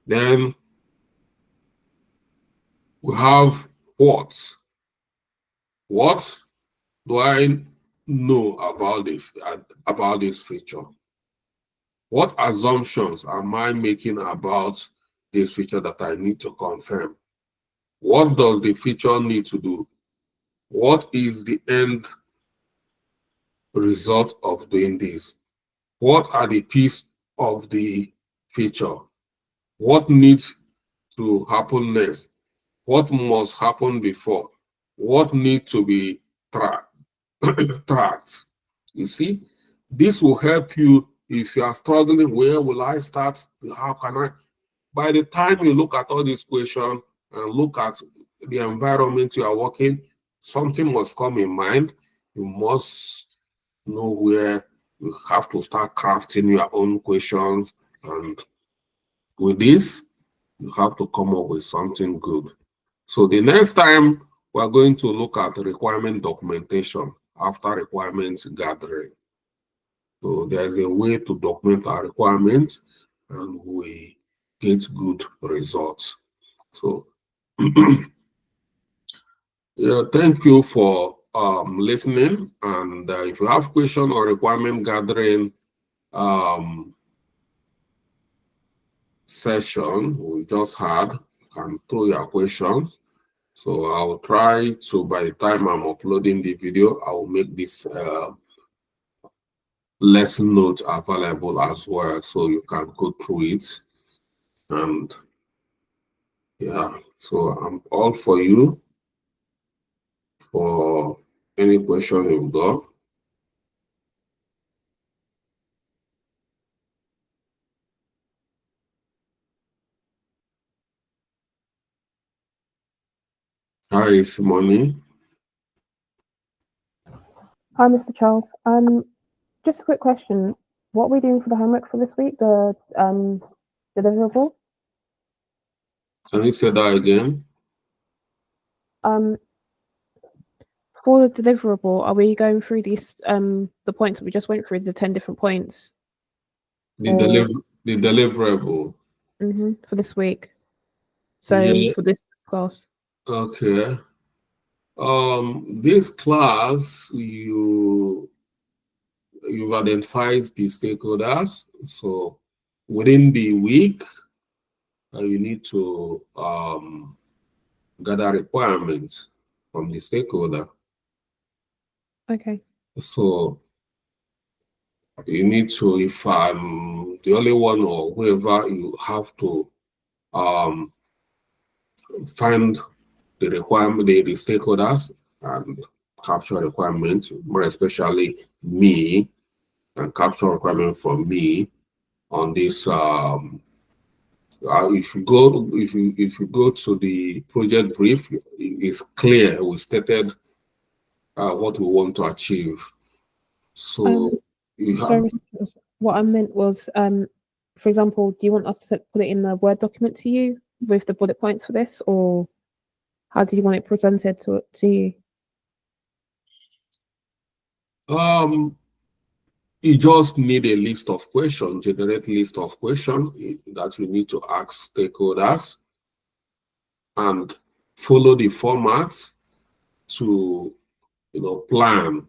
Then we have what. What do I know about this feature? What assumptions am I making about this feature that I need to confirm? What does the feature need to do? What is the end result of doing this? What are the pieces of the feature? What needs to happen next? What must happen before? What needs to be tracked? You see, this will help you if you are struggling. Where will I start? How can I? By the time you look at all these questions and look at the environment you are working, something must come in mind. You must know where you have to start crafting your own questions. And with this, you have to come up with something good. So the next time, we're going to look at requirement documentation after requirements gathering. So there's a way to document our requirements and we get good results. So yeah, thank you for listening. And if you have question or requirement gathering session we just had, you can throw your questions. So I'll try to, by the time I'm uploading the video, I will make this lesson note available as well, so you can go through it. And yeah, so I'm all for you for any question you've got. Hi, Simone. Hi, Mr. Charles. Just a quick question. What are we doing for the homework for this week? The deliverable? Can you say that again? For the deliverable, are we going through these the points that we just went through, the 10 different points? The deliverable. For this week. So yeah. For this class. Okay. This class, you've identified the stakeholders. So within the week, you need to gather requirements from the stakeholder. Okay. So you need to, if I'm the only one or whoever, you have to find the requirement, the stakeholders, and capture requirements, more especially me, and capture requirement from me on this. If you go to the project brief, it's clear. We stated what we want to achieve. So you have. Sorry, what I meant was, for example, do you want us to put it in the Word document to you with the bullet points for this, or how do you want it presented to you? You just need a list of questions, generate list of questions that you need to ask stakeholders, and follow the format to, plan.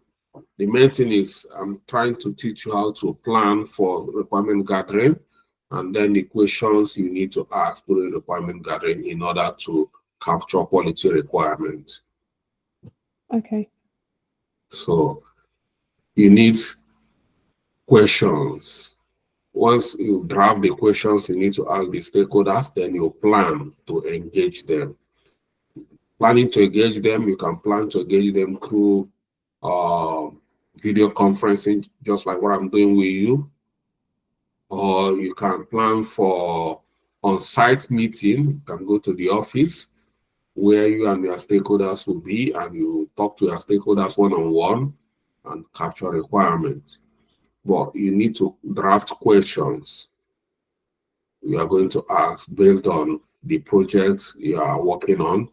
The main thing is I'm trying to teach you how to plan for requirement gathering, and then the questions you need to ask during requirement gathering in order to capture quality requirements. Okay. So you need questions. Once you draft the questions you need to ask the stakeholders, then you plan to engage them. Planning to engage them, you can plan to engage them through video conferencing, just like what I'm doing with you. Or you can plan for on-site meeting. You can go to the office where you and your stakeholders will be, and you talk to your stakeholders one-on-one and capture requirements. But you need to draft questions you are going to ask based on the projects you are working on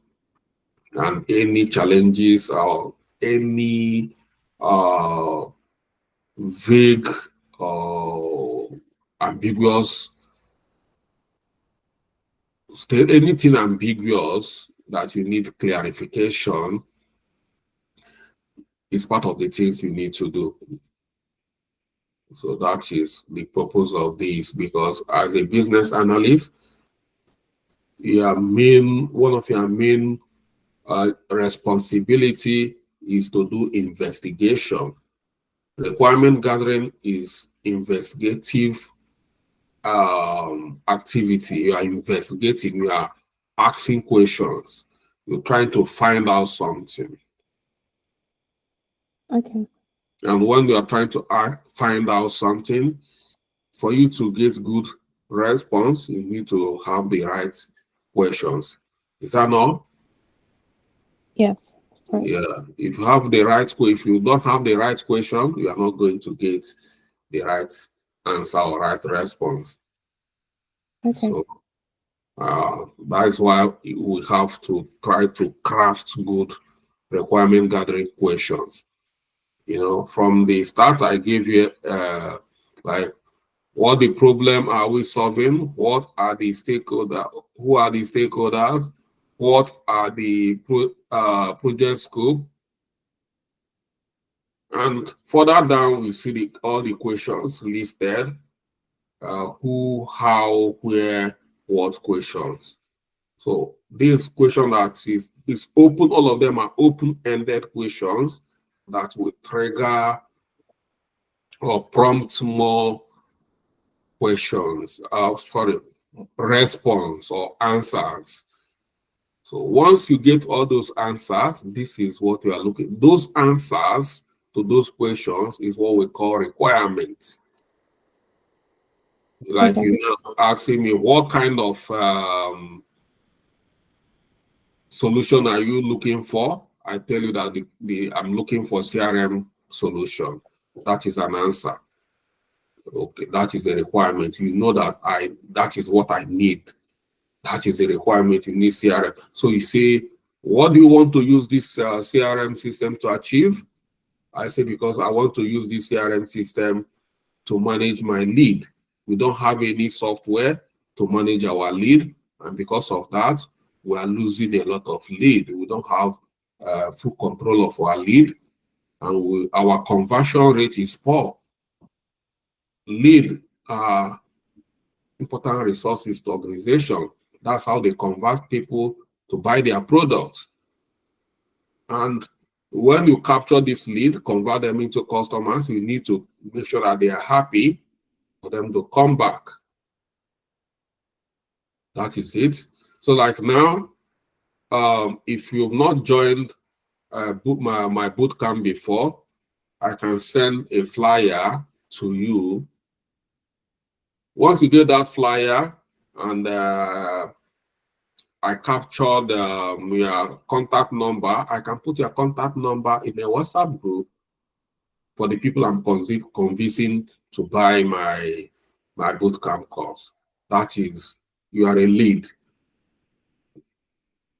and any challenges or any vague or ambiguous anything ambiguous that you need clarification is part of the things you need to do. So that is the purpose of this, because as a business analyst, one of your main responsibility is to do investigation. Requirement gathering is investigative activity. You are investigating, you are asking questions, you're trying to find out something. Okay. And when you are trying to find out something, for you to get good response, you need to have the right questions. Is that all? Yes. Right. Yeah. If you have the right, if you don't have the right question, you are not going to get the right answer or right response. Okay. So that is why we have to try to craft good requirement gathering questions. From the start, I gave you like, what the problem are we solving? What are the stakeholders? Who are the stakeholders? What are the project scope? And further down, we see all the questions listed. Who, how, where, what questions. So this question that is open, all of them are open-ended questions that will trigger or prompt more questions, response or answers. So once you get all those answers, this is what you are looking. Those answers to those questions is what we call requirements. Like you know, asking me what kind of solution are you looking for? I tell you that I'm looking for CRM solution. That is an answer. Okay, that is a requirement. You know that is what I need. That is a requirement. You need CRM. So you say, what do you want to use this CRM system to achieve? I say, because I want to use this CRM system to manage my lead. We don't have any software to manage our lead. And because of that, we are losing a lot of lead. We don't have full control of our lead. And our conversion rate is poor. Lead are important resources to organization. That's how they convert people to buy their products. And when you capture this lead, convert them into customers, you need to make sure that they are happy for them to come back. That is it. So like now, if you've not joined my bootcamp before, I can send a flyer to you. Once you get that flyer and I captured your contact number, I can put your contact number in a WhatsApp group for the people I'm convincing to buy my bootcamp course. That is, you are a lead.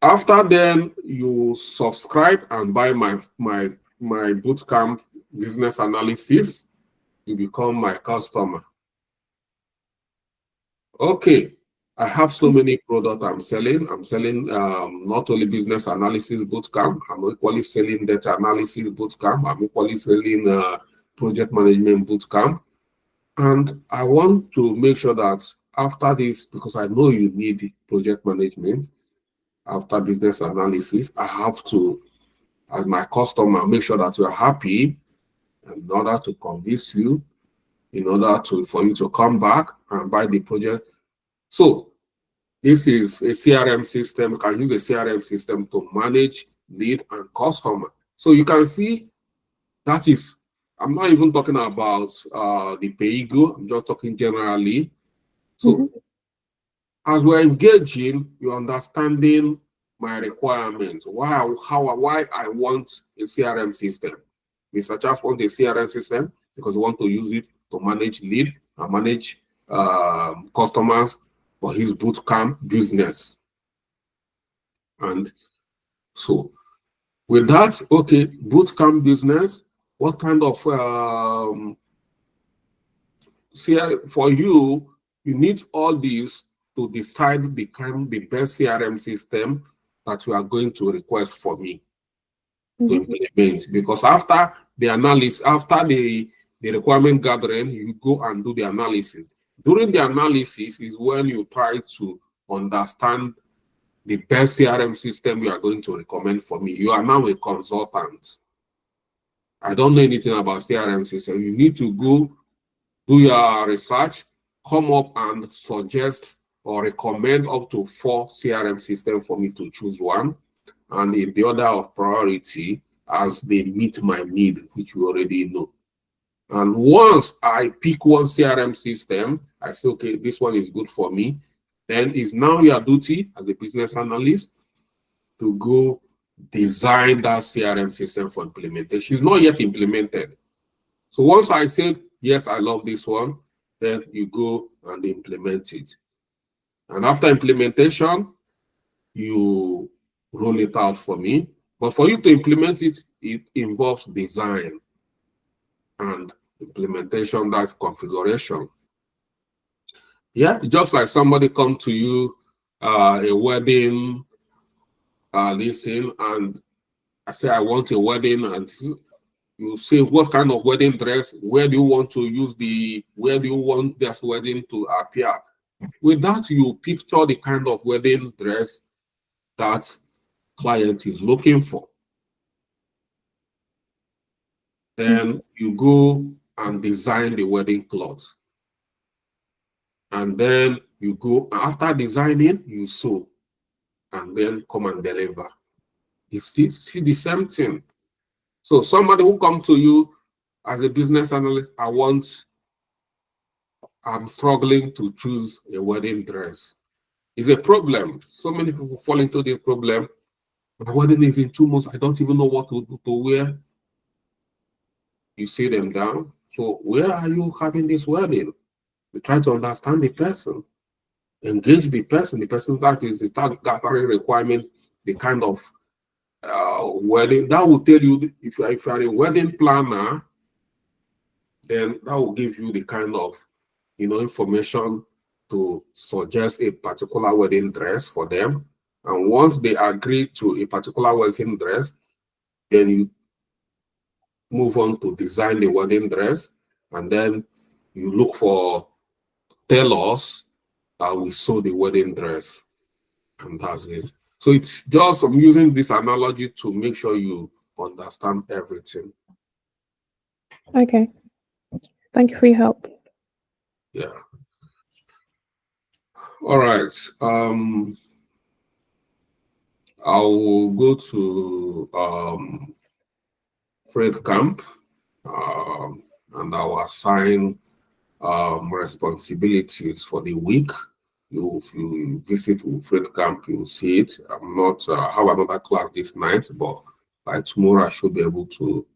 After then, you subscribe and buy my bootcamp business analysis. You become my customer. Okay, I have so many products I'm selling. I'm selling not only business analysis bootcamp, I'm equally selling data analysis bootcamp. I'm equally selling project management bootcamp. And I want to make sure that after this, because I know you need project management, after business analysis, I have to, as my customer, make sure that you're happy in order to convince you in order for you to come back and buy the project. So this is a CRM system. You can use a CRM system to manage lead and customer. So you can see that is, I'm not even talking about the PayGo, I'm just talking generally. So as we're engaging, you're understanding my requirements. Why I want a CRM system. Mr. Charles wants a CRM system because we want to use it to manage lead and manage customers for his bootcamp business. And so with that, okay, bootcamp business, what kind of CRM for you? You need all these to decide the best CRM system that you are going to request for me to implement. Because after the analysis, after the requirement gathering, you go and do the analysis. During the analysis is when you try to understand the best CRM system you are going to recommend for me. You are now a consultant. I don't know anything about CRM system. You need to go do your research, come up and suggest or recommend up to 4 CRM systems for me to choose one, and in the order of priority as they meet my need, which you already know. And once I pick one CRM system, I say, okay, this one is good for me. Then it's now your duty as a business analyst to go design that CRM system for implementation. It's not yet implemented. So once I said, yes, I love this one, then you go and implement it. And after implementation, you roll it out for me. But for you to implement it, it involves design and implementation, that's configuration. Yeah, just like somebody come to you, a wedding, listen, and I say, I want a wedding, and you say, what kind of wedding dress? Where do you want to use where do you want this wedding to appear? With that, you picture the kind of wedding dress that client is looking for. Then you go and design the wedding clothes. And then you go, after designing, you sew, and then come and deliver. You see the same thing. So somebody who comes to you as a business analyst, I'm struggling to choose a wedding dress. It's a problem. So many people fall into this problem. My wedding is in 2 months. I don't even know what to wear. You sit them down. So where are you having this wedding? You try to understand the person, engage the person that is the gathering requirement, the kind of wedding. That will tell you if you are a wedding planner, then that will give you the kind of information to suggest a particular wedding dress for them. And once they agree to a particular wedding dress, then you move on to design the wedding dress, and then you look for tailors that will sew the wedding dress, and that's it. So it's just, I'm using this analogy to make sure you understand everything. Okay. Thank you for your help. Yeah. All right. I'll go to Fred Camp, and I'll assign responsibilities for the week. If you visit Fred Camp, you'll see it. I'm not have another class this night, but by tomorrow I should be able to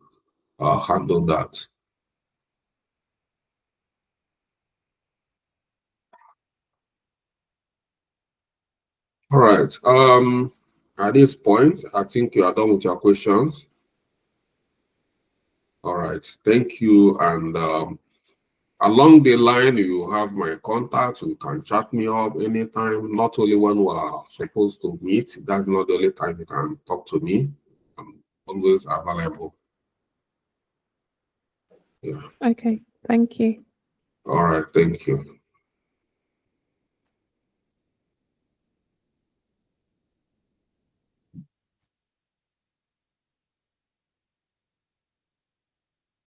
handle that. All right. At this point, I think you are done with your questions. All right. Thank you. And along the line, you have my contact. You can chat me up anytime. Not only when we are supposed to meet. That's not the only time you can talk to me. I'm always available. Yeah. Okay. Thank you. All right. Thank you.